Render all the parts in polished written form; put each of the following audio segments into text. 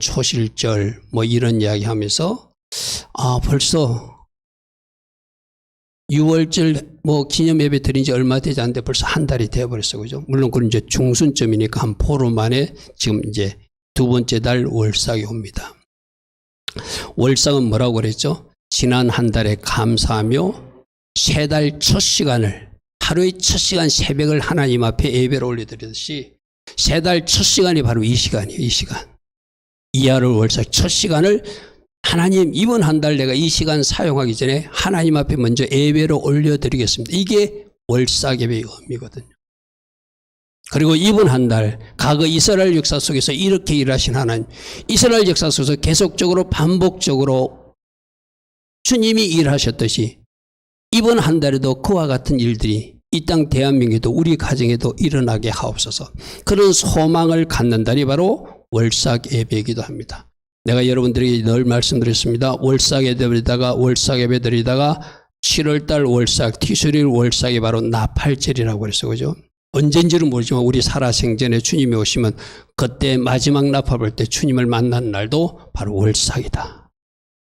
초실절 뭐 이런 이야기 하면서 벌써 6월절 뭐 기념 예배 드린 지 얼마 되지 않는데 벌써 한 달이 되어버렸어요. 그죠? 물론 그건 이제 중순점이니까 한 보름 만에 지금 이제 두 번째 달 월삭이 옵니다. 월삭은 뭐라고 그랬죠? 지난 한 달에 감사하며 세 달 첫 시간을 하루의 첫 시간 새벽을 하나님 앞에 예배를 올려드리듯이 세 달 첫 시간이 바로 이 시간이에요. 이 시간. 이하를 월삭 첫 시간을 하나님 이번 한 달 내가 이 시간 사용하기 전에 하나님 앞에 먼저 예배로 올려드리겠습니다. 이게 월삭 예배의 의미거든요. 그리고 이번 한 달 과거 이스라엘 역사 속에서 이렇게 일하신 하나님, 이스라엘 역사 속에서 계속적으로 반복적으로 주님이 일하셨듯이 이번 한 달에도 그와 같은 일들이 이 땅 대한민국에도 우리 가정에도 일어나게 하옵소서. 그런 소망을 갖는 달이 바로 월삭 예배이기도 합니다. 내가 여러분들에게 늘 말씀드렸습니다. 월삭 예배드리다가 7월달 월삭, 티수일 월삭이 바로 나팔절이라고 그랬어요. 그죠? 언젠지는 모르지만 우리 살아생전에 주님이 오시면 그때 마지막 나팔 불 때 주님을 만난 날도 바로 월삭이다.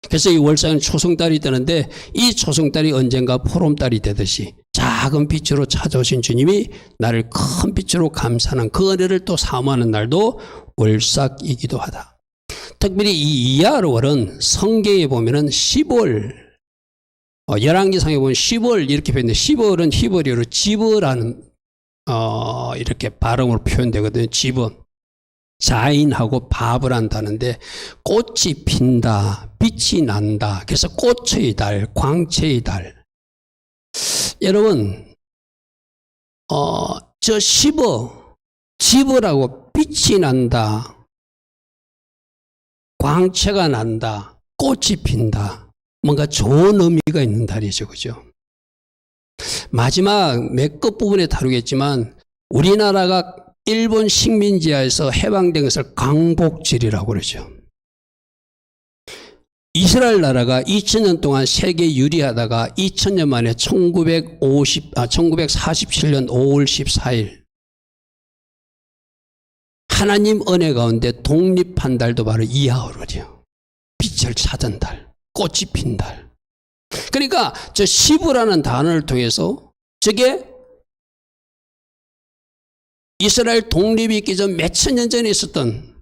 그래서 이 월삭은 초승달이 되는데 이 초승달이 언젠가 포럼달이 되듯이 작은 빛으로 찾아오신 주님이 나를 큰 빛으로 감싸는 그 은혜를 또 사모하는 날도 월삭이기도 하다. 특별히 이 이하월은 성경에 보면은 10월, 열왕기상에 보면 10월 이렇게 표현돼. 10월은 히브리어로 지브라는 이렇게 발음으로 표현되거든요. 지브. 자인하고 밥을 한다는데 꽃이 핀다, 빛이 난다. 그래서 꽃의 달, 광채의 달. 여러분, 저 지브라고 빛이 난다. 광채가 난다. 꽃이 핀다. 뭔가 좋은 의미가 있는 달이죠. 그죠? 마지막 몇 끝부분에 다루겠지만 우리나라가 일본 식민지하에서 해방된 것을 광복절이라고 그러죠. 이스라엘 나라가 2000년 동안 세계 유리하다가 2000년 만에 1947년 5월 14일 하나님 은혜 가운데 독립한 달도 바로 이하월이에요. 빛을 찾은 달, 꽃이 핀 달. 그러니까 저 시브라는 단어를 통해서 저게 이스라엘 독립이 있기 전 몇천 년 전에 있었던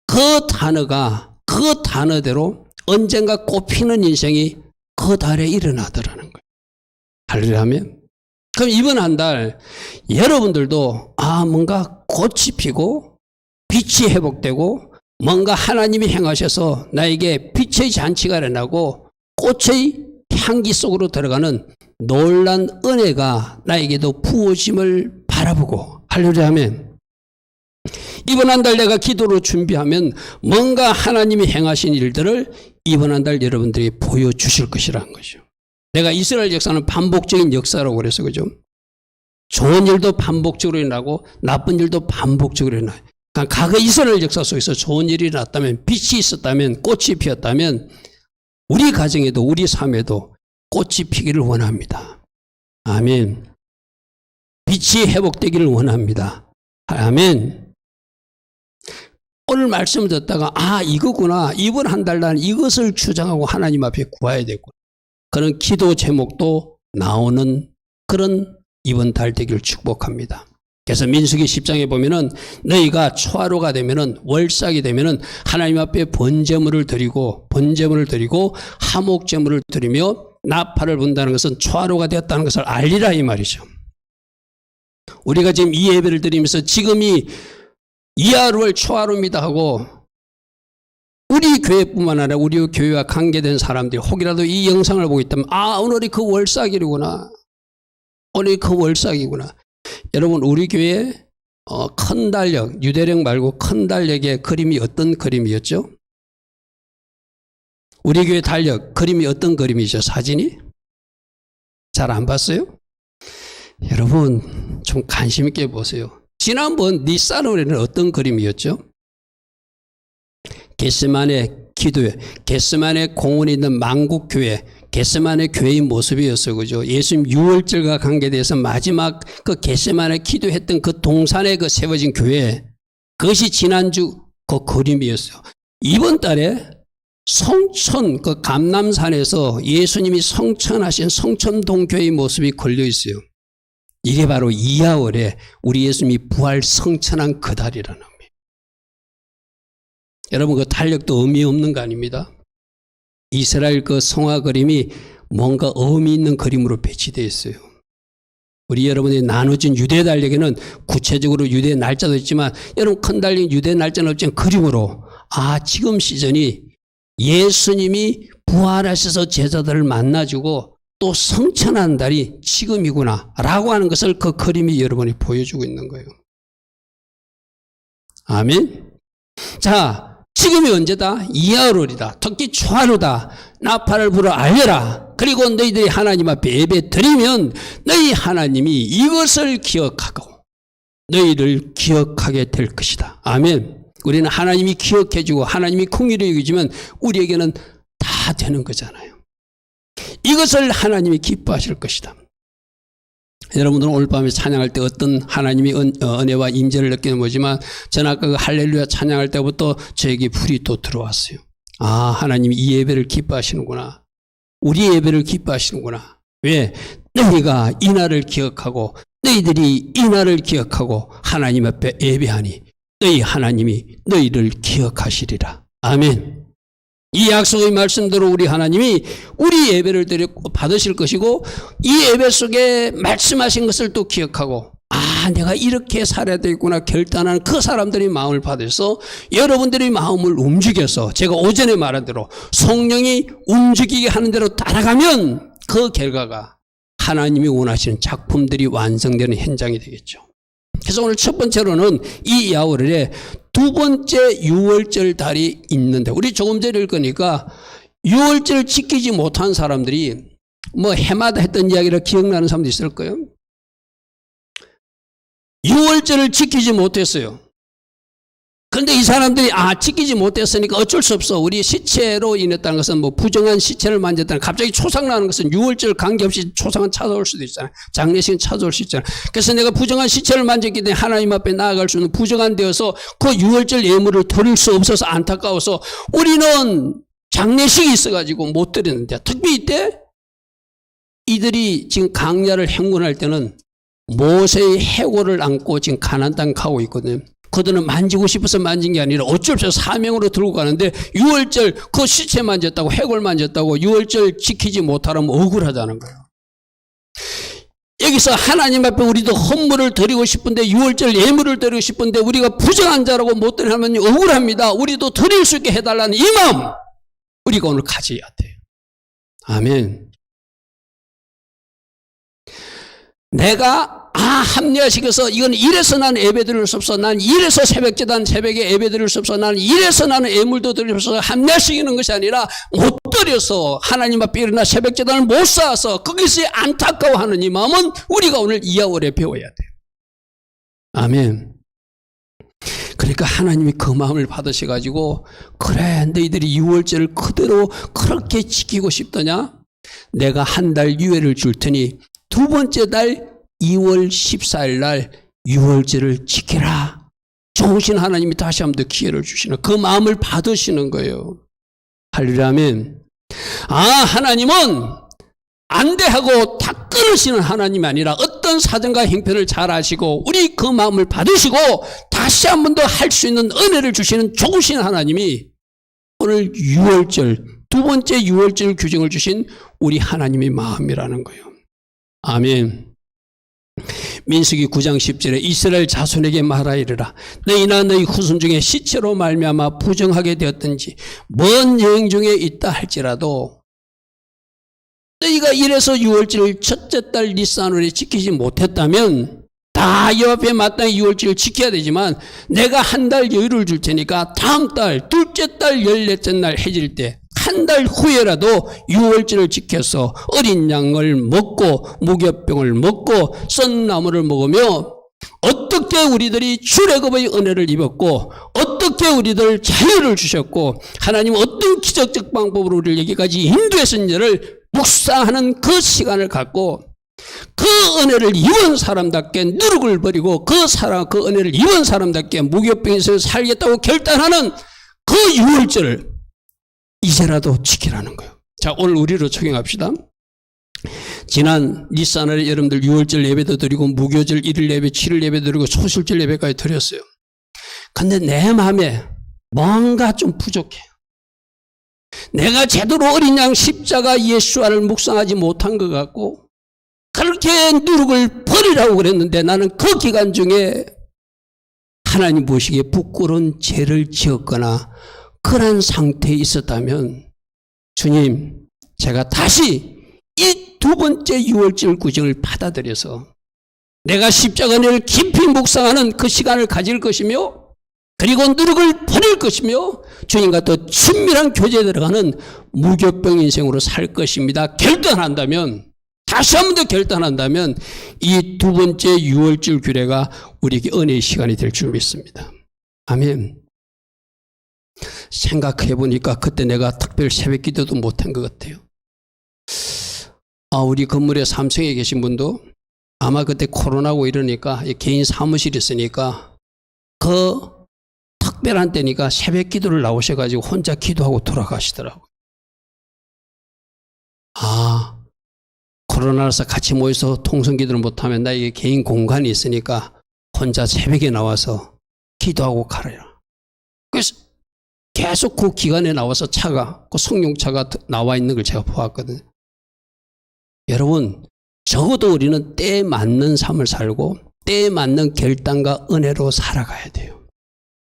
그 단어가 그 단어대로 언젠가 꽃피는 인생이 그 달에 일어나더라는 거예요. 할렐루야면. 그럼 이번 한 달 여러분들도 뭔가 꽃이 피고 빛이 회복되고 뭔가 하나님이 행하셔서 나에게 빛의 잔치가 일어나고 꽃의 향기 속으로 들어가는 놀란 은혜가 나에게도 부어짐을 바라보고 할렐루야 하면 이번 한 달 내가 기도로 준비하면 뭔가 하나님이 행하신 일들을 이번 한 달 여러분들이 보여주실 것이라는 거죠. 내가 이스라엘 역사는 반복적인 역사라고 그래서 그죠? 좋은 일도 반복적으로 일어나고 나쁜 일도 반복적으로 일어나요. 그러니까 과거 이스라엘 역사 속에서 좋은 일이 났다면 빛이 있었다면 꽃이 피었다면 우리 가정에도 우리 삶에도 꽃이 피기를 원합니다. 아멘. 빛이 회복되기를 원합니다. 아멘. 오늘 말씀을 듣다가 이거구나. 이번 한 달 난 이것을 주장하고 하나님 앞에 구해야 되고 그런 기도 제목도 나오는 그런 이번 달 되기를 축복합니다. 그래서 민수기 10장에 보면은 너희가 초하루가 되면은 월삭이 되면은 하나님 앞에 번제물을 드리고 화목제물을 드리며 나팔을 분다는 것은 초하루가 되었다는 것을 알리라 이 말이죠. 우리가 지금 이 예배를 드리면서 지금이 이하루월 초하루입니다 하고 우리 교회뿐만 아니라 우리 교회와 관계된 사람들이 혹이라도 이 영상을 보고 있다면 오늘이 그 월삭이구나. 오늘이 그 월삭이구나. 여러분 우리 교회 큰 달력, 유대력 말고 큰 달력의 그림이 어떤 그림이었죠? 우리 교회 달력 그림이 어떤 그림이죠? 사진이? 잘 안 봤어요? 여러분 좀 관심 있게 보세요. 지난번 니사노에는 어떤 그림이었죠? 겟세마네 기도회, 겟세마네 공원에 있는 만국교회, 겟세마네 교회의 모습이었어요. 그죠? 예수님 6월절과 관계돼서 마지막 그 겟세마네 기도했던 그 동산에 그 세워진 교회, 그것이 지난주 그 그림이었어요. 이번 달에 성천, 그 감남산에서 예수님이 성천하신 성천동교회의 모습이 걸려 있어요. 이게 바로 이하월에 우리 예수님이 부활 성천한 그 달이라는 의미. 여러분, 그 달력도 의미 없는 거 아닙니다. 이스라엘 그 성화 그림이 뭔가 의미 있는 그림으로 배치되어 있어요. 우리 여러분이 나눠진 유대 달력에는 구체적으로 유대 날짜도 있지만, 여러분 큰 달력 유대 날짜는 없지만 그림으로, 지금 시즌이 예수님이 부활하셔서 제자들을 만나주고 또 성천한 달이 지금이구나 라고 하는 것을 그 그림이 여러분이 보여주고 있는 거예요. 아멘. 자, 지금이 언제다? 이하월이다. 특히 초하루다. 나팔을 불어 알려라. 그리고 너희들이 하나님 앞에 예배 드리면 너희 하나님이 이것을 기억하고 너희를 기억하게 될 것이다. 아멘. 우리는 하나님이 기억해주고 하나님이 긍휼히 여기지만 우리에게는 다 되는 거잖아요. 이것을 하나님이 기뻐하실 것이다. 여러분들은 오늘 밤에 찬양할 때 어떤 하나님의 은혜와 임재를 느끼는 거지만 저는 아까 그 할렐루야 찬양할 때부터 저에게 불이 또 들어왔어요. 하나님이 이 예배를 기뻐하시는구나. 우리 예배를 기뻐하시는구나. 왜? 너희가 이 날을 기억하고 너희들이 이 날을 기억하고 하나님 앞에 예배하니 너희 하나님이 너희를 기억하시리라. 아멘. 이 약속의 말씀대로 우리 하나님이 우리 예배를 받으실 것이고 이 예배 속에 말씀하신 것을 또 기억하고 내가 이렇게 살아야 되겠구나 결단하는 그 사람들의 마음을 받아서 여러분들의 마음을 움직여서 제가 오전에 말한 대로 성령이 움직이게 하는 대로 따라가면 그 결과가 하나님이 원하시는 작품들이 완성되는 현장이 되겠죠. 그래서 오늘 첫 번째로는 이 야월에 두 번째 유월절 달이 있는데 우리 조금 전에 읽으니까 유월절 지키지 못한 사람들이 해마다 했던 이야기를 기억나는 사람도 있을 거예요. 유월절을 지키지 못했어요. 그런데 이 사람들이 지키지 못했으니까 어쩔 수 없어. 우리 시체로 인했다는 것은 부정한 시체를 만졌다는 갑자기 초상나는 것은 유월절 관계없이 초상은 찾아올 수도 있잖아요. 장례식은 찾아올 수 있잖아요. 그래서 내가 부정한 시체를 만졌기 때문에 하나님 앞에 나아갈 수 있는 부정한 되어서 그 유월절 예물을 드릴 수 없어서 안타까워서 우리는 장례식이 있어가지고 못 드리는데 특히 이때 이들이 지금 강야를 행군할 때는 모세의 해골을 안고 지금 가나안 땅 가고 있거든요. 그들은 만지고 싶어서 만진 게 아니라 어쩔 수 없이 사명으로 들고 가는데 유월절 그 시체 만졌다고 해골 만졌다고 유월절 지키지 못하면 억울하다는 거예요. 여기서 하나님 앞에 우리도 헌물을 드리고 싶은데 유월절 예물을 드리고 싶은데 우리가 부정한 자라고 못 드리면 억울합니다. 우리도 드릴 수 있게 해달라는 이 마음 우리가 오늘 가져야 돼요. 아멘. 내가 합리화시켜서 이건 이래서 나는 예배 드릴 수 없어. 난 이래서 새벽제단 새벽에 예배 드릴 수 없어. 나는 이래서 나는 예물도 드릴 수 없어. 합리화시키는 것이 아니라 못 드려서 하나님 앞에 일어나 새벽제단을 못 쌓아서 그것이 안타까워하는 이 마음은 우리가 오늘 이하월에 배워야 돼요. 아멘. 그러니까 하나님이 그 마음을 받으셔가지고 그래 너희들이 유월절을 그대로 그렇게 지키고 싶더냐? 내가 한 달 유예를 줄 테니 두 번째 달 2월 14일 날 유월절을 지키라. 좋으신 하나님이 다시 한 번 더 기회를 주시는 그 마음을 받으시는 거예요. 할렐루야. 아멘. 하나님은 안 돼 하고 다 끊으시는 하나님이 아니라 어떤 사정과 형편을 잘 아시고 우리 그 마음을 받으시고 다시 한 번 더 할 수 있는 은혜를 주시는 좋으신 하나님이 오늘 유월절 두 번째 유월절 규정을 주신 우리 하나님의 마음이라는 거예요. 아멘. 민수기 9장 10절에 이스라엘 자손에게 말하이르라. 너희나 너희 후손 중에 시체로 말미암아 부정하게 되었든지 먼 여행 중에 있다 할지라도 너희가 이래서 유월절을 첫째 달 니산월에 지키지 못했다면 다 여호와께 마땅히 유월절을 지켜야 되지만 내가 한 달 여유를 줄 테니까 다음 달 둘째 달 14째 날 해질 때 한 달 후에라도 유월절을 지켜서 어린 양을 먹고 무교병을 먹고 썬 나무를 먹으며 어떻게 우리들이 출애굽의 은혜를 입었고 어떻게 우리들 자유를 주셨고 하나님 어떤 기적적 방법으로 우리를 여기까지 인도했는지를 묵상하는 그 시간을 갖고 그 은혜를 입은 사람답게 누룩을 버리고 그 은혜를 입은 사람답게 무교병에서 살겠다고 결단하는 그 6월절을 이제라도 지키라는 거예요. 자, 오늘 우리로 적용합시다. 지난 니산월에 여러분들 6월절 예배도 드리고 무교절 1일 예배, 7일 예배 드리고 소실절 예배까지 드렸어요. 근데 내 마음에 뭔가 좀 부족해요. 내가 제대로 어린 양 십자가 예수와를 묵상하지 못한 것 같고 그렇게 누룩을 버리라고 그랬는데 나는 그 기간 중에 하나님 보시기에 부끄러운 죄를 지었거나 그런 상태에 있었다면 주님, 제가 다시 이 두 번째 6월절 구정을 받아들여서 내가 십자가 은혜를 깊이 묵상하는 그 시간을 가질 것이며 그리고 누룩을 버릴 것이며 주님과 더 친밀한 교제에 들어가는 무교병 인생으로 살 것입니다. 결단한다면, 다시 한 번 더 결단한다면 이 두 번째 6월절 규례가 우리에게 은혜의 시간이 될 줄 믿습니다. 아멘. 생각해 보니까 그때 내가 특별 새벽 기도도 못한 것 같아요. 우리 건물에 3층에 계신 분도 아마 그때 코로나고 이러니까 개인 사무실이 있으니까 그 특별한 때니까 새벽 기도를 나오셔가지고 혼자 기도하고 돌아가시더라고요. 코로나라서 같이 모여서 통성 기도를 못하면 나에게 개인 공간이 있으니까 혼자 새벽에 나와서 기도하고 가라. 그래서 계속 그 기간에 나와서 그 성령차가 나와 있는 걸 제가 보았거든요. 여러분, 적어도 우리는 때에 맞는 삶을 살고 때에 맞는 결단과 은혜로 살아가야 돼요.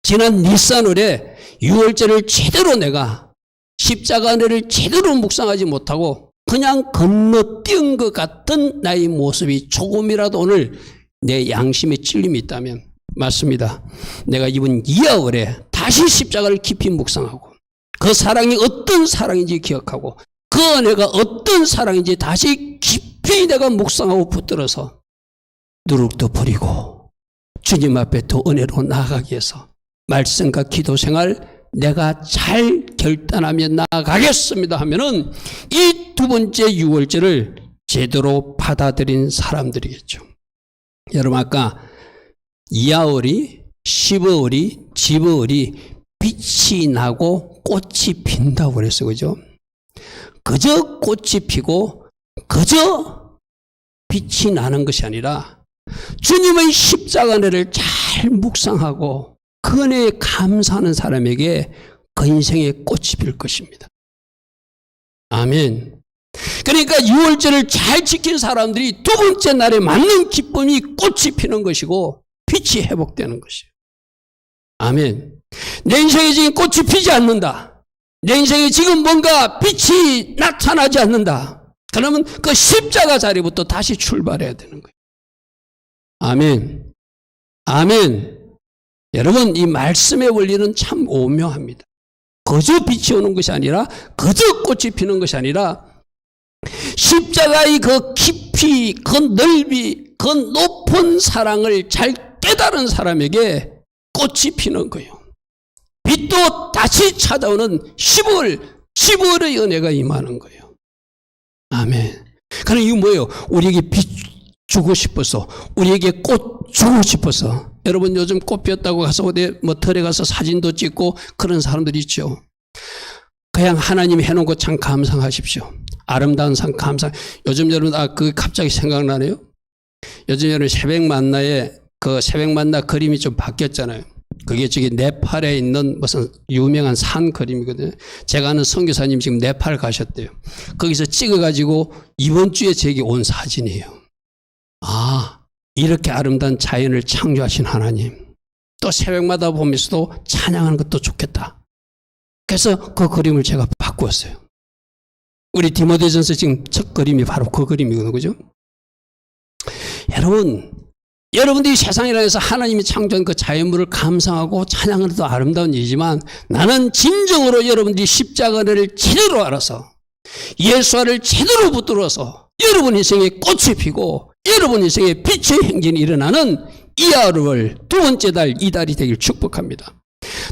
지난 니산월에 6월절을 제대로 내가 십자가 은혜를 제대로 묵상하지 못하고 그냥 건너뛴 것 같은 나의 모습이 조금이라도 오늘 내 양심에 찔림이 있다면 맞습니다. 내가 이번 2월에 다시 십자가를 깊이 묵상하고 그 사랑이 어떤 사랑인지 기억하고 그 은혜가 어떤 사랑인지 다시 깊이 내가 묵상하고 붙들어서 누룩도 버리고 주님 앞에 더 은혜로 나아가기 위해서 말씀과 기도 생활 내가 잘 결단하며 나아가겠습니다 하면은 이 두 번째 6월절을 제대로 받아들인 사람들이겠죠. 여러분 아까 이하월이 10월이 지버월이 빛이 나고 꽃이 핀다고 그랬어요. 그죠? 그저 꽃이 피고 그저 빛이 나는 것이 아니라 주님의 십자가 은혜를 잘 묵상하고 그 은혜에 감사하는 사람에게 그 인생의 꽃이 필 것입니다. 아멘. 그러니까 6월절을 잘 지킨 사람들이 두 번째 날에 맞는 기쁨이 꽃이 피는 것이고 빛이 회복되는 것이에요. 아멘. 내 인생에 지금 꽃이 피지 않는다. 내 인생에 지금 뭔가 빛이 나타나지 않는다. 그러면 그 십자가 자리부터 다시 출발해야 되는 거예요. 아멘. 아멘. 여러분, 이 말씀의 원리는 참 오묘합니다. 그저 빛이 오는 것이 아니라, 그저 꽃이 피는 것이 아니라, 십자가의 그 깊이, 그 넓이, 그 높은 사랑을 잘 깨달은 사람에게 꽃이 피는 거예요. 빛도 다시 찾아오는 10월의 은혜가 임하는 거예요. 아멘. 그럼 이거 뭐예요? 우리에게 빛 주고 싶어서, 우리에게 꽃 주고 싶어서. 여러분 요즘 꽃 피었다고 가서 어디 ter에 가서 사진도 찍고 그런 사람들이 있죠. 그냥 하나님이 해놓은 거 참 감상하십시오. 아름다운 상 감상. 요즘 여러분 그 갑자기 생각나네요. 요즘 여러분 새벽 만나에 그 새벽 만나 그림이 좀 바뀌었잖아요. 그게 저기 네팔에 있는 무슨 유명한 산 그림이거든요. 제가 아는 선교사님 지금 네팔 가셨대요. 거기서 찍어가지고 이번 주에 제게 온 사진이에요. 이렇게 아름다운 자연을 창조하신 하나님. 또 새벽마다 보면서도 찬양하는 것도 좋겠다. 그래서 그 그림을 제가 바꾸었어요. 우리 디모데전서 지금 첫 그림이 바로 그 그림이거든요. 그죠? 여러분들이 세상이라 해서 하나님이 창조한 그 자연물을 감상하고 찬양하는 것도 아름다운 일이지만 나는 진정으로 여러분들이 십자가 은혜를 제대로 알아서 예수와를 제대로 붙들어서 여러분 인생에 꽃이 피고 여러분 인생에 빛의 행진이 일어나는 이하월 두 번째 달 이달이 되길 축복합니다.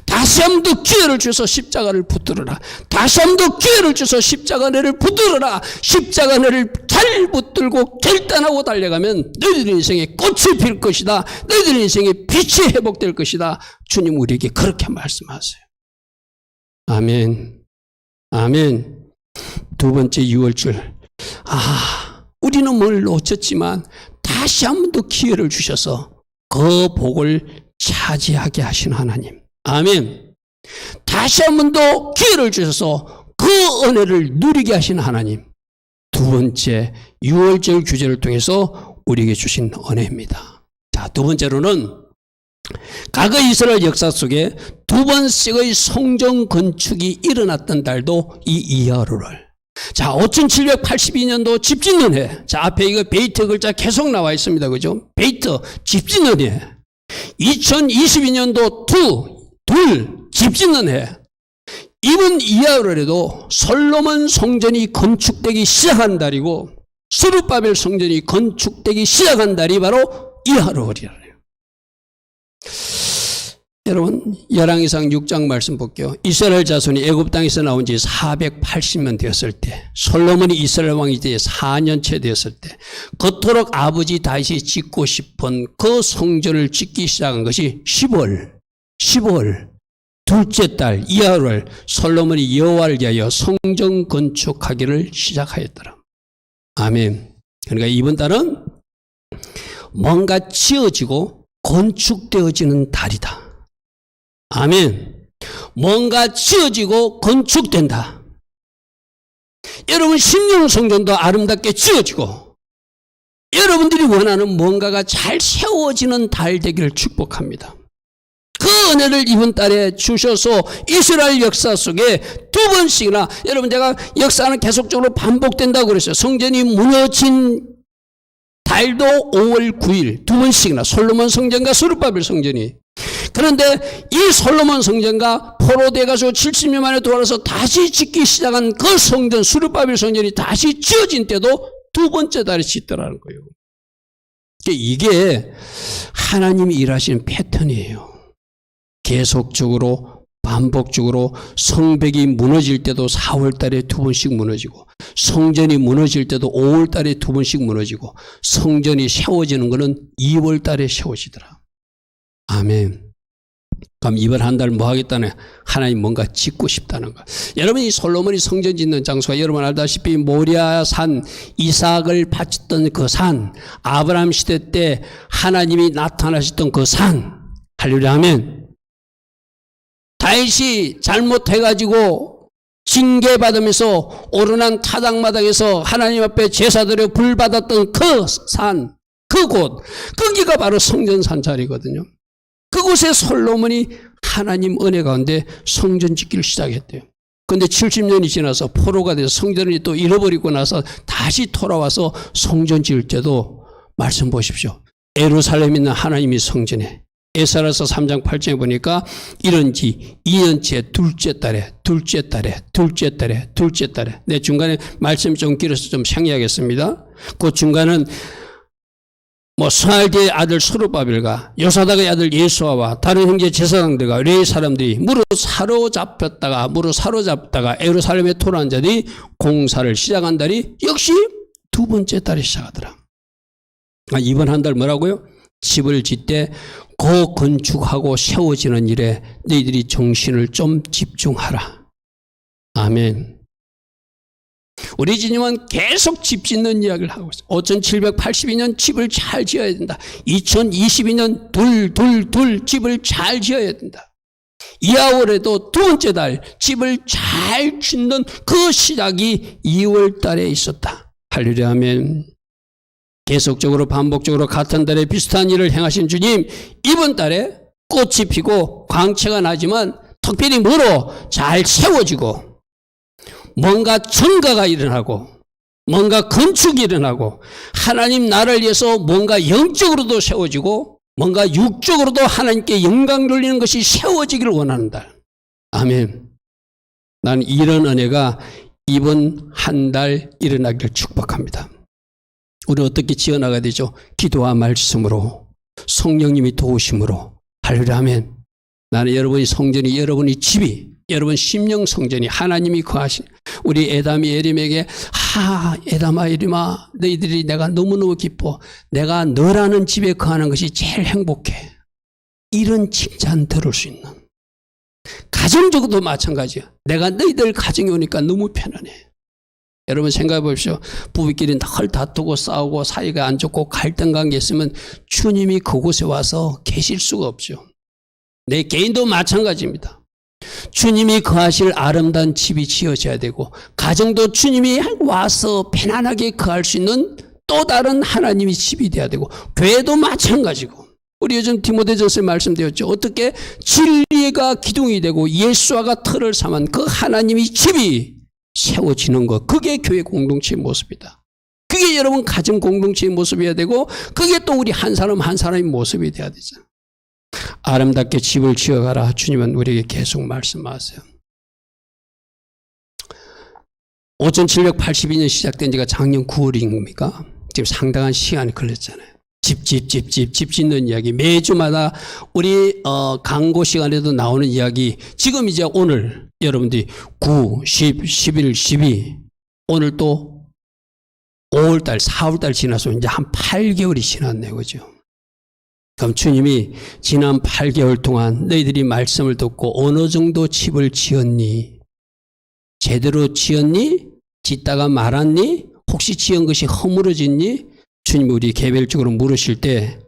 다 다시 한 번 더 기회를 주셔서 십자가를 붙들어라. 다시 한 번 더 기회를 주셔서 십자가를 붙들어라. 십자가를 잘 붙들고 결단하고 달려가면 너희들 인생에 꽃이 필 것이다. 너희들 인생에 빛이 회복될 것이다. 주님 우리에게 그렇게 말씀하세요. 아멘. 아멘. 두 번째 유월절. 우리는 뭘 놓쳤지만 다시 한 번 더 기회를 주셔서 그 복을 차지하게 하신 하나님. 아멘. 다시 한 번 더 기회를 주셔서 그 은혜를 누리게 하신 하나님. 두 번째 유월절 규제를 통해서 우리에게 주신 은혜입니다. 자, 두 번째로는 과거 이스라엘 역사 속에 두 번씩의 성전 건축이 일어났던 달도 이 이하루를. 자, 5782년도 집 짓는 해. 자, 앞에 이거 베이트 글자 계속 나와 있습니다. 그죠? 베이트, 집 짓는 해. 2022년도 둘, 집 짓는 해. 이번 이하루에도 솔로몬 성전이 건축되기 시작한 달이고 스룹바벨 성전이 건축되기 시작한 달이 바로 이하루월이라. 여러분 열왕기상 6장 말씀 볼게요. 이스라엘 자손이 애굽 땅에서 나온 지 480년 되었을 때, 솔로몬이 이스라엘 왕이 이제 4년째 되었을 때, 그토록 아버지 다윗이 짓고 싶은 그 성전을 짓기 시작한 것이 10월 둘째 달 이하루월 솔로몬이 여호와를 위하여 성전 건축하기를 시작하였더라. 아멘. 그러니까 이번 달은 뭔가 지어지고 건축되어지는 달이다. 아멘. 뭔가 지어지고 건축된다. 여러분 심령 성전도 아름답게 지어지고 여러분들이 원하는 뭔가가 잘 세워지는 달 되기를 축복합니다. 그 은혜를 이번 달에 주셔서 이스라엘 역사 속에 두 번씩이나, 여러분 제가 역사는 계속적으로 반복된다고 그랬어요. 성전이 무너진 달도 5월 9일 두 번씩이나, 솔로몬 성전과 스룹바벨 성전이. 그런데 이 솔로몬 성전과 포로돼 가지고 70년 만에 돌아서 다시 짓기 시작한 그 성전, 스룹바벨 성전이 다시 지어진 때도 두 번째 달에 짓더라는 거예요. 이게 하나님이 일하시는 패턴이에요. 계속적으로 반복적으로 성벽이 무너질 때도 4월 달에 두 번씩 무너지고, 성전이 무너질 때도 5월 달에 두 번씩 무너지고, 성전이 세워지는 것은 2월 달에 세워지더라. 아멘. 그럼 이번 한 달 뭐 하겠다네? 하나님 뭔가 짓고 싶다는 거. 여러분 이 솔로몬이 성전 짓는 장소가 여러분 알다시피 모리아 산, 이삭을 바쳤던 그 산, 아브라함 시대 때 하나님이 나타나셨던 그 산. 할렐루야. 아멘. 다윗이 잘못해가지고 징계받으면서 오르난 타작마당에서 하나님 앞에 제사드려 불받았던 그 산, 그곳, 거기가 바로 성전산 자리거든요. 그곳에 솔로몬이 하나님 은혜 가운데 성전 짓기를 시작했대요. 그런데 70년이 지나서 포로가 돼서 성전을 또 잃어버리고 나서 다시 돌아와서 성전 지을 때도 말씀 보십시오. 예루살렘에 있는 하나님이 성전에, 에사라서 3장 8장에 보니까 이런 지 2년째 둘째 달에 내 중간에 말씀이 좀 길어서 좀 상의하겠습니다. 그 중간은 스알디의 아들 스룹바벨과 요사닥의 아들 예수아와 다른 형제 제사장들과 레위 사람들이 무릇 사로잡다가 예루살렘에 토로한 자들이 공사를 시작한 달이 역시 두 번째 달에 시작하더라. 이번 한 달 뭐라고요? 집을 짓되 그 건축하고 세워지는 일에 너희들이 정신을 좀 집중하라. 아멘. 우리 주님은 계속 집 짓는 이야기를 하고 있어요. 5782년 집을 잘 지어야 된다. 2022년 둘 집을 잘 지어야 된다. 이하월에도 두 번째 달 집을 잘 짓는 그 시작이 2월 달에 있었다. 할렐루야. 아멘. 계속적으로 반복적으로 같은 달에 비슷한 일을 행하신 주님, 이번 달에 꽃이 피고 광채가 나지만 특별히 뭐로 잘 세워지고 뭔가 증가가 일어나고 뭔가 건축이 일어나고 하나님 나라를 위해서 뭔가 영적으로도 세워지고 뭔가 육적으로도 하나님께 영광 돌리는 것이 세워지기를 원하는 달. 아멘. 나는 이런 은혜가 이번 한 달 일어나기를 축복합니다. 우리 어떻게 지어나가야 되죠? 기도와 말씀으로, 성령님이 도우심으로. 할렐루야. 아멘. 나는 여러분이 성전이, 여러분이 집이, 여러분 심령 성전이 하나님이 거하신 우리 에담이 에림에게 에담아 에림아 너희들이 내가 너무너무 기뻐. 내가 너라는 집에 거하는 것이 제일 행복해. 이런 칭찬 들을 수 있는. 가정적으로도 마찬가지야. 내가 너희들 가정에 오니까 너무 편안해. 여러분 생각해 보십시오. 부부끼리 늘 다투고 싸우고 사이가 안 좋고 갈등 관계 있으면 주님이 그곳에 와서 계실 수가 없죠. 내 개인도 마찬가지입니다. 주님이 거하실 아름다운 집이 지어져야 되고 가정도 주님이 와서 편안하게 거할 수 있는 또 다른 하나님의 집이 돼야 되고 교회도 마찬가지고 우리 요즘 디모데전서에 말씀드렸죠. 어떻게 진리가 기둥이 되고 예수화가 틀을 삼은 그 하나님의 집이 세워지는 것, 그게 교회 공동체의 모습이다. 그게 여러분 가정 공동체의 모습이어야 되고 그게 또 우리 한 사람 한 사람의 모습이 돼야 되잖아요. 아름답게 집을 지어가라. 주님은 우리에게 계속 말씀하세요. 5782년 시작된 지가 작년 9월입니까? 지금 상당한 시간이 걸렸잖아요. 집 짓는 이야기. 매주마다 우리 강고 시간에도 나오는 이야기. 지금 이제 오늘 여러분들이 9, 10, 11, 12 오늘 또 5월달, 4월달 지나서 이제 한 8개월이 지났네요. 그죠? 그럼 주님이 지난 8개월 동안 너희들이 말씀을 듣고 어느 정도 집을 지었니? 제대로 지었니? 짓다가 말았니? 혹시 지은 것이 허물어졌니? 주님이 우리 개별적으로 물으실 때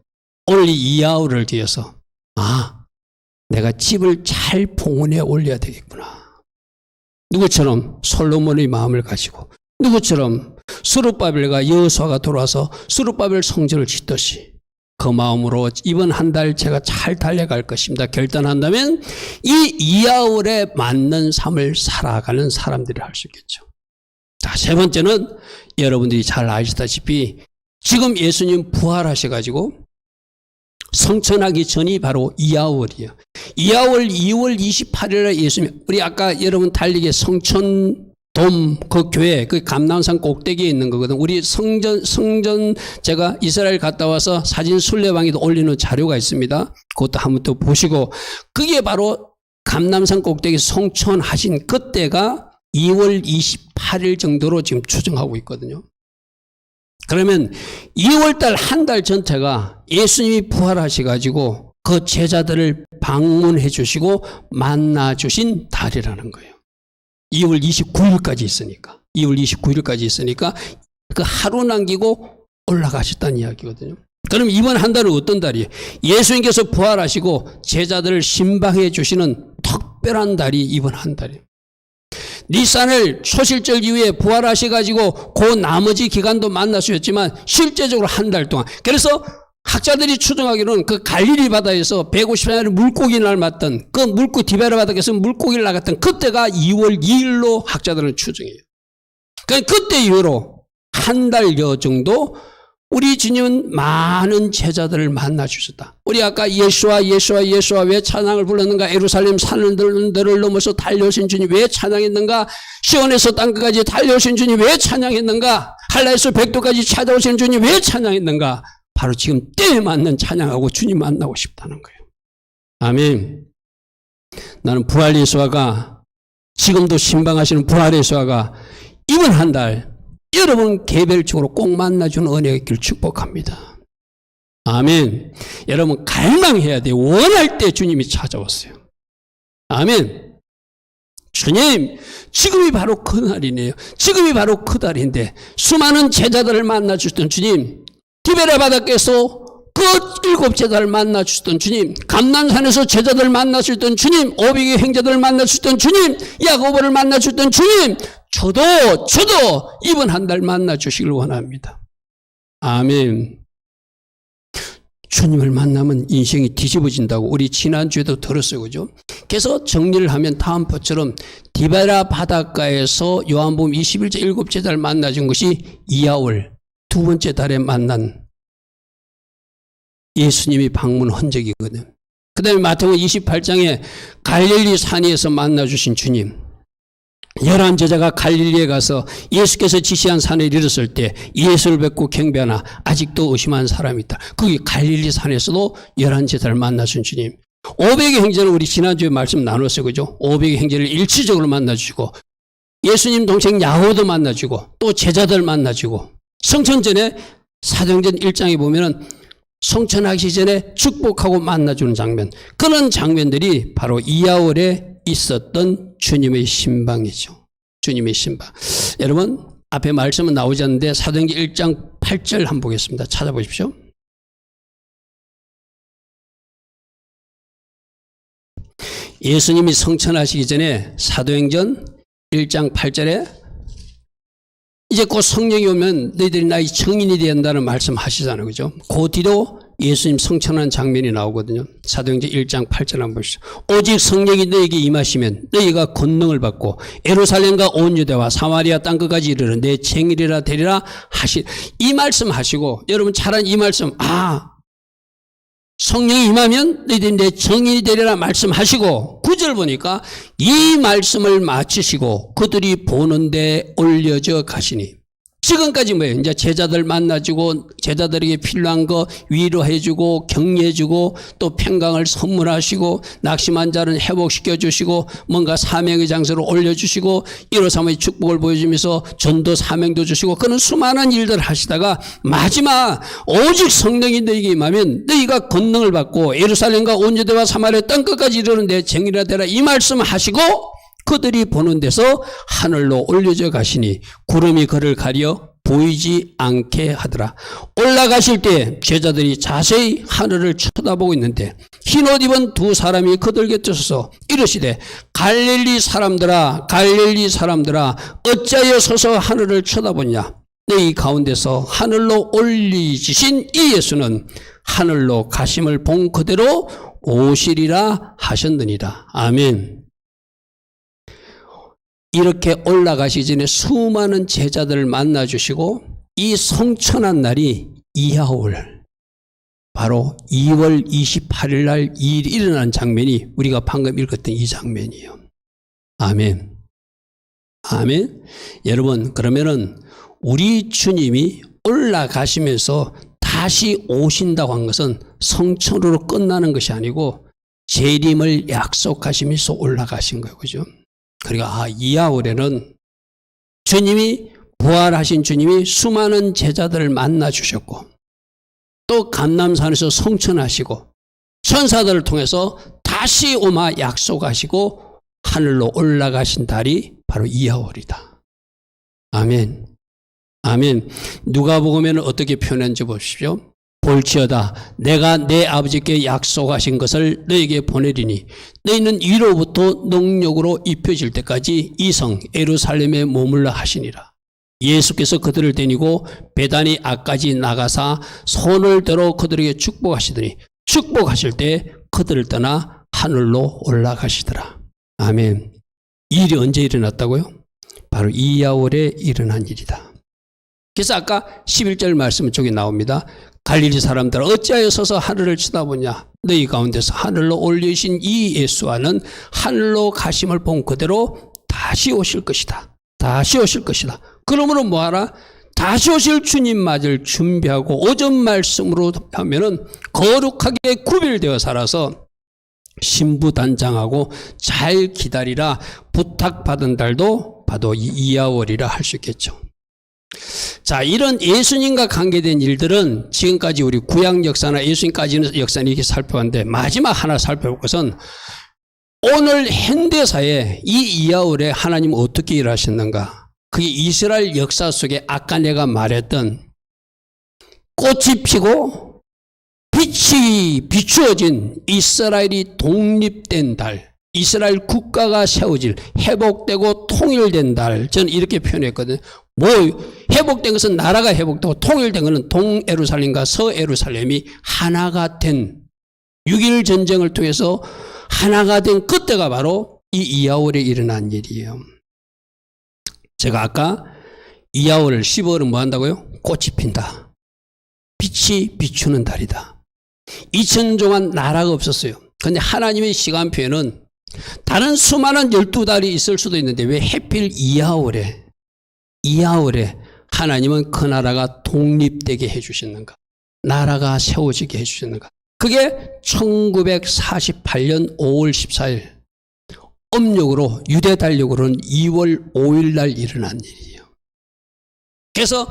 오늘 이 이야우를 뒤어서 내가 집을 잘 봉헌해 올려야 되겠구나. 누구처럼 솔로몬의 마음을 가지고 누구처럼 스룹바벨과 여호수아가 돌아와서 스룹바벨 성전을 짓듯이 그 마음으로 이번 한 달 제가 잘 달려갈 것입니다. 결단한다면 이 이야울에 맞는 삶을 살아가는 사람들이 할 수 있겠죠. 자, 세 번째는 여러분들이 잘 아시다시피 지금 예수님 부활하셔가지고 성천하기 전이 바로 이야울이에요. 이야울 2월 28일에 예수님, 우리 아까 여러분 달리기 성천돔 그 교회, 그 감람산 꼭대기에 있는 거거든. 우리 성전 제가 이스라엘 갔다 와서 사진 순례방에도 올리는 자료가 있습니다. 그것도 한번 또 보시고, 그게 바로 감람산 꼭대기 성천하신 그때가 2월 28일 정도로 지금 추정하고 있거든요. 그러면 2월달 한 달 전체가 예수님이 부활하셔가지고 그 제자들을 방문해 주시고 만나 주신 달이라는 거예요. 2월 29일까지 있으니까. 2월 29일까지 있으니까 그 하루 남기고 올라가셨다는 이야기거든요. 그럼 이번 한 달은 어떤 달이에요? 예수님께서 부활하시고 제자들을 신방해 주시는 특별한 달이 이번 한 달이에요. 니산을 초실절 이후에 부활하셔가지고 그 나머지 기간도 만나셨지만 실제적으로 한 달 동안. 그래서 학자들이 추정하기로는 그 갈릴리 바다에서 150년 물고기를 맞던 그 디베라 바다에서 물고기를 나갔던 그때가 2월 2일로 학자들은 추정해요. 그러니까 그때 이후로 한 달여 정도 우리 주님은 많은 제자들을 만나 주셨다. 우리 아까 예수와 왜 찬양을 불렀는가? 예루살렘 산들을 넘어서 달려오신 주님 왜 찬양했는가? 시온에서 땅끝까지 달려오신 주님 왜 찬양했는가? 할라에서 백도까지 찾아오신 주님 왜 찬양했는가? 바로 지금 때에 맞는 찬양하고 주님 만나고 싶다는 거예요. 아멘. 나는 부활 예수아가 지금도 신방하시는 부활 예수아가 이번 한 달 여러분 개별적으로 꼭 만나주는 은혜가 있기를 축복합니다. 아멘. 여러분 갈망해야 돼요. 원할 때 주님이 찾아왔어요. 아멘. 주님, 지금이 바로 그 날이네요. 지금이 바로 그 달인데 수많은 제자들을 만나주셨던 주님, 디베라 바다께서 그 7 제자를 만나주셨던 주님, 감난산에서 제자들을 만나주셨던 주님, 오비의 행자들을 만나주셨던 주님, 야고보를 만나주셨던 주님, 저도 이번 한 달 만나주시길 원합니다. 아멘. 주님을 만나면 인생이 뒤집어진다고 우리 지난주에도 들었어요. 그죠? 그래서 정리를 하면 다음번처럼 디베라 바닷가에서 요한복음 21장 7제자를 만나준 것이 이야울 두 번째 달에 만난 예수님이 방문 흔적이거든. 그 다음에 마태복음 28장에 갈릴리 산에서 만나주신 주님, 11 제자가 갈릴리에 가서 예수께서 지시한 산에 이르렀을 때 예수를 뵙고 경배하나 아직도 의심한 사람이 있다. 거기 갈릴리 산에서도 11 제자를 만나준 주님. 오백의 형제는 우리 지난주에 말씀 나눴어요. 그죠? 오백의 형제를 일치적으로 만나주시고 예수님 동생 야고도 만나주고 또 제자들 만나주고 성천 전에 사도행전 1장에 보면은 성천하기 전에 축복하고 만나주는 장면, 그런 장면들이 바로 이하월에 있었던 주님의 신방이죠. 주님의 신방. 여러분 앞에 말씀은 나오지 않는데 사도행전 1장 8절 한번 보겠습니다. 찾아보십시오. 예수님이 성천하시기 전에 사도행전 1장 8절에 이제 곧 성령이 오면 너희들이 나의 증인이 된다는 말씀 하시잖아요. 그죠? 그 뒤로 예수님 성천한 장면이 나오거든요. 사도행전 1장 8절 한번 보시죠. 오직 성령이 너희에게 임하시면 너희가 권능을 받고 예루살렘과 온 유대와 사마리아 땅끝까지 이르러 내 증인이라 되리라 이 말씀 하시고, 여러분 잘 아는 이 말씀, 성령이 임하면 너희들이 내 증인이 되리라 말씀하시고 9절 보니까 이 말씀을 마치시고 그들이 보는데 올려져 가시니, 지금까지 뭐예요? 이제 제자들 만나주고 제자들에게 필요한 거 위로해주고 격려해주고 또 평강을 선물하시고 낙심한 자는 회복시켜주시고 뭔가 사명의 장소로 올려주시고 1호 3호의 축복을 보여주면서 전도 사명도 주시고 그런 수많은 일들을 하시다가 마지막 오직 성령이 너희에게 임하면 너희가 권능을 받고 예루살렘과 온 유대와 사마리아 땅끝까지 이르는 내 증인이라 되라 이 말씀을 하시고 그들이 보는 데서 하늘로 올려져 가시니 구름이 그를 가려 보이지 않게 하더라. 올라가실 때 제자들이 자세히 하늘을 쳐다보고 있는데 흰옷 입은 두 사람이 그들 곁에 서서 이르시되 갈릴리 사람들아 갈릴리 사람들아 어찌하여 서서 하늘을 쳐다보냐. 너희 가운데서 하늘로 올리시신 이 예수는 하늘로 가심을 본 그대로 오시리라 하셨느니라. 아멘. 이렇게 올라가시기 전에 수많은 제자들을 만나주시고 이 성천한 날이 이하월, 바로 2월 28일 날 이 일이 일어난 장면이 우리가 방금 읽었던 이 장면이에요. 아멘. 아멘. 여러분 그러면은 우리 주님이 올라가시면서 다시 오신다고 한 것은 성천으로 끝나는 것이 아니고 재림을 약속하시면서 올라가신 거예요. 그죠? 그러니까 이하월에는 주님이 부활하신 주님이 수많은 제자들을 만나 주셨고 또 감람산에서 성천하시고 천사들을 통해서 다시 오마 약속하시고 하늘로 올라가신 달이 바로 이하월이다. 아멘. 아멘. 누가복음에는 어떻게 표현한지 보십시오. 볼지어다 내가 내 아버지께 약속하신 것을 너에게 보내리니 너희는 위로부터 능력으로 입혀질 때까지 이 성 예루살렘에 머물러 하시니라. 예수께서 그들을 데리고 베다니 앞까지 나가사 손을 들어 그들에게 축복하시더니 축복하실 때 그들을 떠나 하늘로 올라가시더라. 아멘. 이 일이 언제 일어났다고요? 바로 이하월에 일어난 일이다. 그래서 아까 11절 말씀 쪽에 나옵니다. 갈릴리 사람들 어찌하여 서서 하늘을 쳐다보냐. 너희 가운데서 하늘로 올리신 이 예수와는 하늘로 가심을 본 그대로 다시 오실 것이다. 다시 오실 것이다. 그러므로 뭐하라? 다시 오실 주님 맞을 준비하고 오전 말씀으로 하면은 거룩하게 구별되어 살아서 신부단장하고 잘 기다리라 부탁받은 달도 바로 이하월이라 할 수 있겠죠. 자, 이런 예수님과 관계된 일들은 지금까지 우리 구약 역사나 예수님까지는 역사는 이렇게 살펴봤는데 마지막 하나 살펴볼 것은 오늘 현대사에 이 이하월에 하나님은 어떻게 일하셨는가. 그게 이스라엘 역사 속에 아까 내가 말했던 꽃이 피고 빛이 비추어진 이스라엘이 독립된 달, 이스라엘 국가가 세워질 회복되고 통일된 달, 저는 이렇게 표현했거든요. 뭐 회복된 것은 나라가 회복되고 통일된 것은 동예루살렘과 서예루살렘이 하나가 된 6.1 전쟁을 통해서 하나가 된 그때가 바로 이 이하월에 일어난 일이에요. 제가 아까 이하월 10월은 뭐 한다고요? 꽃이 핀다. 빛이 비추는 달이다. 2000년 동안 나라가 없었어요. 그런데 하나님의 시간표에는 다른 수많은 12달이 있을 수도 있는데 왜 하필 이하월에 하나님은 그 나라가 독립되게 해주셨는가? 나라가 세워지게 해주셨는가? 그게 1948년 5월 14일 음력으로 유대 달력으로는 2월 5일 날 일어난 일이에요. 그래서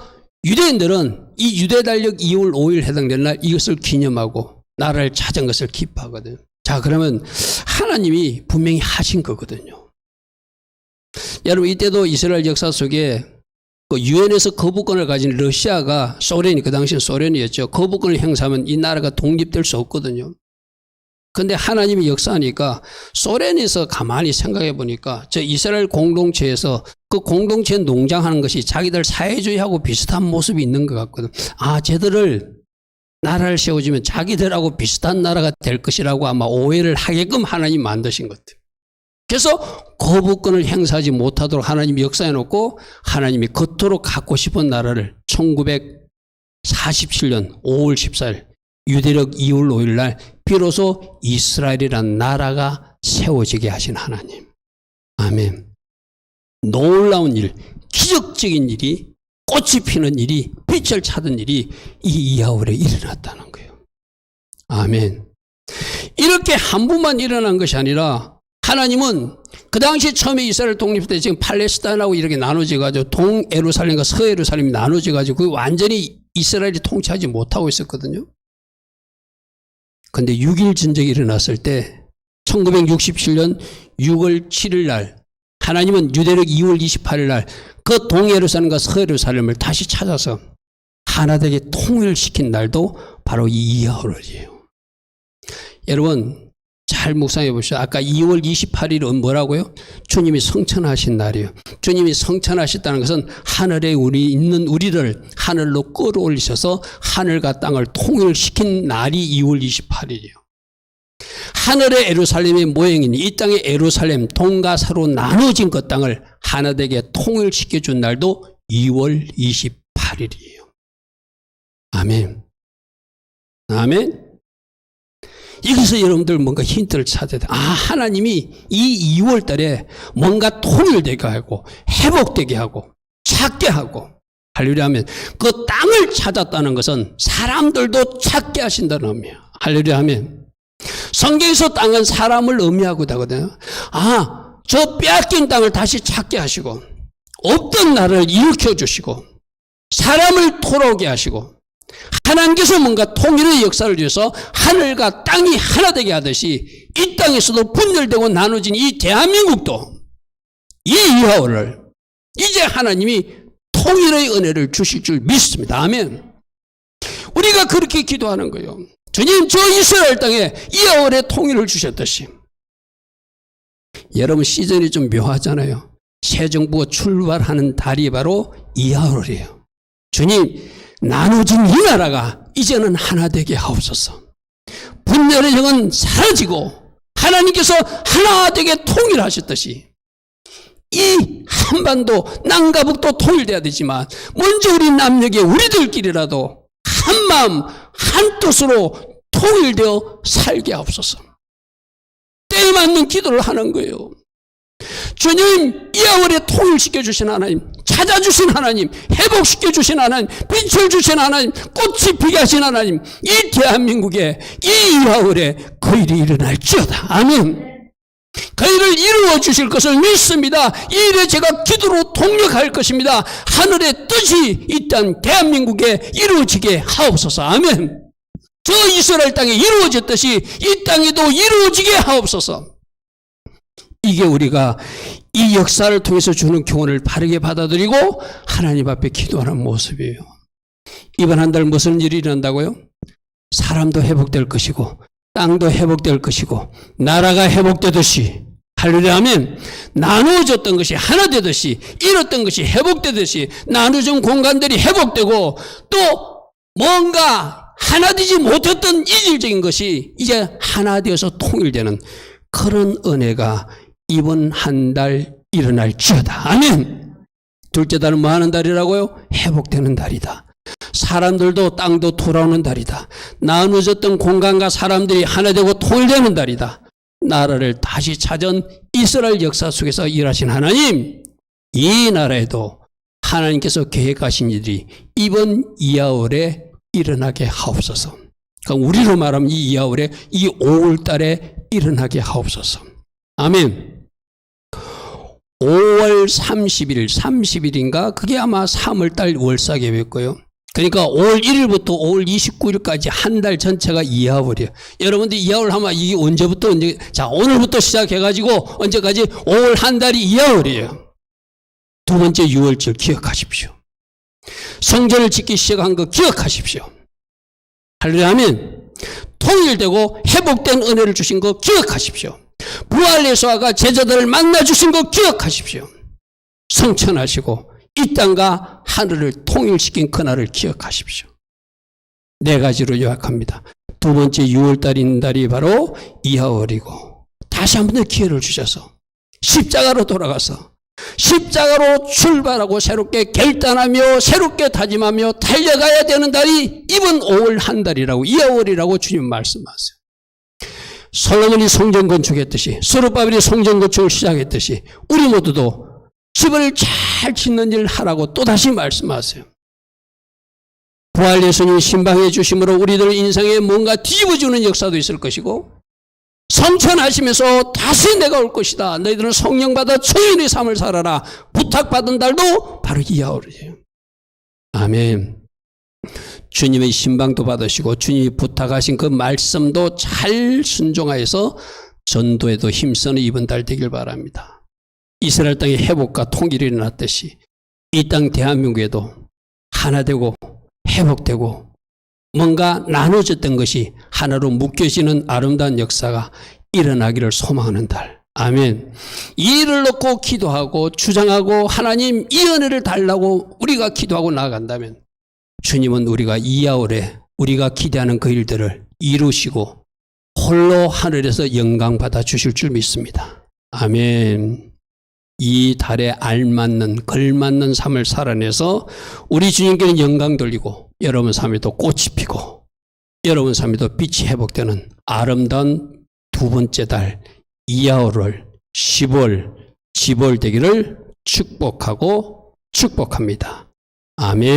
유대인들은 이 유대 달력 2월 5일 해당되는 날 이것을 기념하고 나라를 찾은 것을 기뻐하거든요. 자, 그러면 하나님이 분명히 하신 거거든요. 여러분, 이때도 이스라엘 역사 속에 그 유엔에서 거부권을 가진 러시아가, 소련이, 그 당시엔 소련이었죠. 거부권을 행사하면 이 나라가 독립될 수 없거든요. 근데 하나님이 역사하니까 소련에서 가만히 생각해 보니까 저 이스라엘 공동체에서 그 공동체 농장하는 것이 자기들 사회주의하고 비슷한 모습이 있는 것 같거든. 아, 쟤들을 나라를 세워주면 자기들하고 비슷한 나라가 될 것이라고 아마 오해를 하게끔 하나님 만드신 것 같아요. 그래서 거부권을 행사하지 못하도록 하나님이 역사해 놓고 하나님이 겉으로 갖고 싶은 나라를 1947년 5월 14일 유대력 2월 5일 날 비로소 이스라엘이라는 나라가 세워지게 하신 하나님. 아멘. 놀라운 일, 기적적인 일이, 꽃이 피는 일이, 빛을 찾은 일이 이 이하월에 일어났다는 거예요. 아멘. 이렇게 한 번만 일어난 것이 아니라 하나님은 그 당시 처음에 이스라엘 독립 때 지금 팔레스타인하고 이렇게 나눠져가지고 동예루살렘과 서예루살렘이 나눠져가지고 그 완전히 이스라엘이 통치하지 못하고 있었거든요. 근데 6.1 전쟁이 일어났을 때 1967년 6월 7일 날 하나님은 유대력 2월 28일 날 그 동예루살렘과 서예루살렘을 다시 찾아서 하나되게 통일시킨 날도 바로 이 이하월이에요. 여러분 잘 묵상해 보시죠. 아까 2월 28일은 뭐라고요? 주님이 성천하신 날이에요. 주님이 성천하셨다는 것은 하늘에 있는 우리를 하늘로 끌어올리셔서 하늘과 땅을 통일시킨 날이 2월 28일이에요. 하늘의 예루살렘의 모형인 이 땅의 예루살렘 동과 서로 나눠진 그 땅을 하나되게 통일시켜준 날도 2월 28일이에요. 아멘. 아멘. 여기서 여러분들 뭔가 힌트를 찾아야 돼. 아, 하나님이 이 2월 달에 뭔가 통일되게 하고 회복되게 하고 찾게 하고 할렐루야 하면 그 땅을 찾았다는 것은 사람들도 찾게 하신다는 의미야. 할렐루야 하면 성경에서 땅은 사람을 의미하고 있거든요. 아, 저 빼앗긴 땅을 다시 찾게 하시고 없던 나라를 일으켜 주시고 사람을 돌아오게 하시고 하나님께서 뭔가 통일의 역사를 위해서 하늘과 땅이 하나 되게 하듯이 이 땅에서도 분열되고 나눠진 이 대한민국도 이 이하월을 이제 하나님이 통일의 은혜를 주실 줄 믿습니다. 아멘. 우리가 그렇게 기도하는 거예요. 주님, 저 이스라엘 땅에 이하월의 통일을 주셨듯이. 여러분 시즌이 좀 묘하잖아요. 새 정부가 출발하는 달이 바로 이하월이에요. 주님, 나눠진 이 나라가 이제는 하나 되게 하옵소서. 분열의 영은 사라지고 하나님께서 하나 되게 통일하셨듯이 이 한반도 남과북도 통일돼야 되지만 먼저 우리 남녘에 우리들끼리라도 한 마음 한 뜻으로 통일되어 살게 하옵소서. 때에 맞는 기도를 하는 거예요. 주님, 이하월에 통일시켜주신 하나님, 찾아주신 하나님, 회복시켜주신 하나님, 빛을 주신 하나님, 꽃이 피게 하신 하나님, 이 대한민국에 이 이하월에 그 일이 일어날지어다. 아멘. 그 일을 이루어 주실 것을 믿습니다. 이 일에 제가 기도로 동력할 것입니다. 하늘의 뜻이 이 땅 대한민국에 이루어지게 하옵소서. 아멘. 저 이스라엘 땅에 이루어졌듯이 이 땅에도 이루어지게 하옵소서. 이게 우리가 이 역사를 통해서 주는 교훈을 바르게 받아들이고 하나님 앞에 기도하는 모습이에요. 이번 한 달 무슨 일이 일어난다고요? 사람도 회복될 것이고 땅도 회복될 것이고 나라가 회복되듯이 할렐루야 하면 나누어졌던 것이 하나 되듯이 잃었던 것이 회복되듯이 나누어진 공간들이 회복되고 또 뭔가 하나 되지 못했던 이질적인 것이 이제 하나 되어서 통일되는 그런 은혜가 이번 한 달 일어날지어다. 아멘. 둘째 달은 뭐 하는 달이라고요? 회복되는 달이다. 사람들도 땅도 돌아오는 달이다. 나누어졌던 공간과 사람들이 하나 되고 통일되는 달이다. 나라를 다시 찾은 이스라엘 역사 속에서 일하신 하나님, 이 나라에도 하나님께서 계획하신 일이 이번 이하월에 일어나게 하옵소서. 그러니까 우리로 말하면 이 이하월에 이 5월달에 일어나게 하옵소서. 아멘. 5월 30일인가 그게 아마 3월달 월사계획이고요. 그러니까 5월 1일부터 5월 29일까지 한 달 전체가 이하월이에요. 여러분들 이하월 하면 이게 언제부터 언제, 자, 오늘부터 시작해가지고 언제까지 5월 한 달이 이하월이에요. 두 번째 6월절 기억하십시오. 성전을 짓기 시작한 거 기억하십시오. 할렐루야 하면 통일되고 회복된 은혜를 주신 거 기억하십시오. 부활 예수아가 제자들을 만나 주신 거 기억하십시오. 성천하시고 이 땅과 하늘을 통일시킨 그날을 기억하십시오. 네 가지로 요약합니다. 두 번째 6월달 있는 달이 바로 이하월이고, 다시 한 번 더 기회를 주셔서 십자가로 돌아가서 십자가로 출발하고 새롭게 결단하며 새롭게 다짐하며 달려가야 되는 달이 이번 5월 한 달이라고, 이하월이라고 주님 말씀하세요. 솔로몬이 성전 건축했듯이, 스룹바벨이 성전 건축을 시작했듯이 우리 모두도 집을 잘 짓는 일 하라고 또다시 말씀하세요. 부활 예수님 신방해 주심으로 우리들 인생에 뭔가 뒤집어주는 역사도 있을 것이고, 성천하시면서 다시 내가 올 것이다, 너희들은 성령 받아 초인의 삶을 살아라 부탁받은 달도 바로 이하월이에요. 아멘. 주님의 신방도 받으시고 주님이 부탁하신 그 말씀도 잘 순종하여서 전도에도 힘쓰는 이번 달 되길 바랍니다. 이스라엘 땅의 회복과 통일이 일어났듯이 이 땅 대한민국에도 하나 되고 회복되고 뭔가 나눠졌던 것이 하나로 묶여지는 아름다운 역사가 일어나기를 소망하는 달. 아멘. 이 일을 놓고 기도하고 주장하고 하나님 이 은혜를 달라고 우리가 기도하고 나아간다면 주님은 우리가 이하월에 우리가 기대하는 그 일들을 이루시고 홀로 하늘에서 영광 받아 주실 줄 믿습니다. 아멘. 이 달에 알맞는 걸맞는 삶을 살아내서 우리 주님께는 영광 돌리고 여러분 삶에도 꽃이 피고 여러분 삶에도 빛이 회복되는 아름다운 두 번째 달 이하월을 10월 지볼 되기를 축복합니다. 아멘.